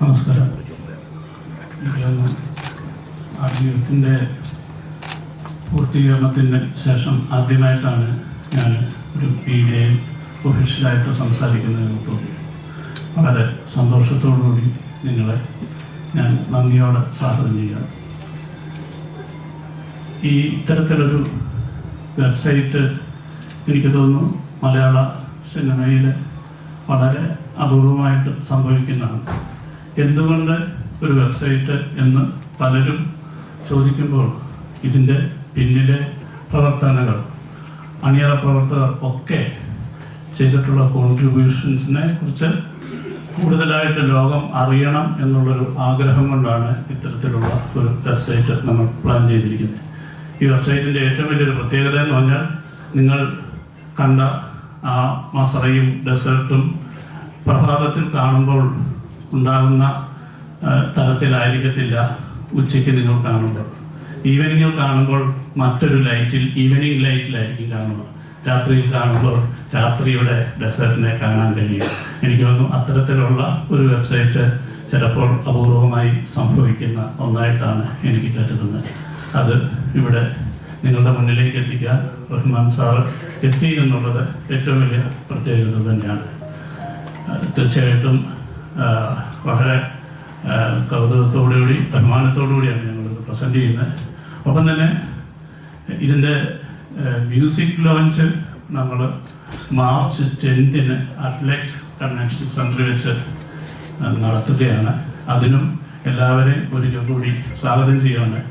നമസ്കാരം. ആ ജീവിതത്തിൻ്റെ പൂർത്തീകരണത്തിന് ശേഷം ആദ്യമായിട്ടാണ് ഞാൻ ഒരു മീഡിയയെ ഒഫീഷ്യലായിട്ട് സംസാരിക്കുന്നതിന് തോന്നി. വളരെ സന്തോഷത്തോടുകൂടി നിങ്ങളെ ഞാൻ നന്ദിയോടെ സ്വാഗതം ചെയ്യുക. ഈ ഇത്തരത്തിലൊരു വെബ്സൈറ്റ് എനിക്ക് തോന്നുന്നു മലയാള സിനിമയിൽ വളരെ അപൂർവമായിട്ട് സംഭവിക്കുന്നതാണ്. എന്തുകൊണ്ട് ഒരു വെബ്സൈറ്റ് എന്ന് പലരും ചോദിക്കുമ്പോൾ ഇതിൻ്റെ പിന്നിലെ പ്രവർത്തനങ്ങൾ, അണിയറ പ്രവർത്തകർ ഒക്കെ ചെയ്തിട്ടുള്ള കോൺട്രിബ്യൂഷൻസിനെ കുറിച്ച് കൂടുതലായിട്ട് ലോകം അറിയണം എന്നുള്ളൊരു ആഗ്രഹം കൊണ്ടാണ് ഇത്തരത്തിലുള്ള ഒരു വെബ്സൈറ്റ് നമ്മൾ പ്ലാൻ ചെയ്തിരിക്കുന്നത്. ഈ വെബ്സൈറ്റിൻ്റെ ഏറ്റവും വലിയൊരു പ്രത്യേകത എന്ന് പറഞ്ഞാൽ നിങ്ങൾ കണ്ട ആ മസറയും ഡെസേർട്ടും പ്രഭാതത്തിൽ കാണുമ്പോൾ ഉണ്ടാകുന്ന തരത്തിലായിരിക്കത്തില്ല ഉച്ചയ്ക്ക് നിങ്ങൾ കാണുമ്പോൾ. ഈവനിങ്ങിൽ കാണുമ്പോൾ മറ്റൊരു ലൈറ്റിൽ, ഈവനിങ് ലൈറ്റിലായിരിക്കും കാണുന്നത്. രാത്രിയിൽ കാണുമ്പോൾ രാത്രിയുടെ ഡെസേർട്ടിനെ കാണാൻ കഴിയും. എനിക്ക് തോന്നുന്നു അത്തരത്തിലുള്ള ഒരു വെബ്സൈറ്റ് ചിലപ്പോൾ അപൂർവമായി സംഭവിക്കുന്ന ഒന്നായിട്ടാണ് എനിക്ക് കരുതുന്നത്. അത് ഇവിടെ നിങ്ങളുടെ മുന്നിലേക്ക് എത്തിക്കാൻ റഹ്മാൻ സാറ് എത്തി എന്നുള്ളത് ഏറ്റവും വലിയ പ്രത്യേകത തന്നെയാണ്. തീർച്ചയായിട്ടും വളരെ കൗതുകത്തോടുകൂടി അഭിമാനത്തോടുകൂടിയാണ് ഞങ്ങളിത് പ്രസൻറ്റ് ചെയ്യുന്നത്. ഒപ്പം തന്നെ ഇതിൻ്റെ മ്യൂസിക് ലോഞ്ച് നമ്മൾ മാർച്ച് 10 അറ്റ്ലക്സ് കൺവെൻഷൻ സെൻറ്ററിൽ വെച്ച് നടത്തുകയാണ്. അതിനും എല്ലാവരെയും ഒരിക്കൽ കൂടി സ്വാഗതം ചെയ്യുകയാണ്.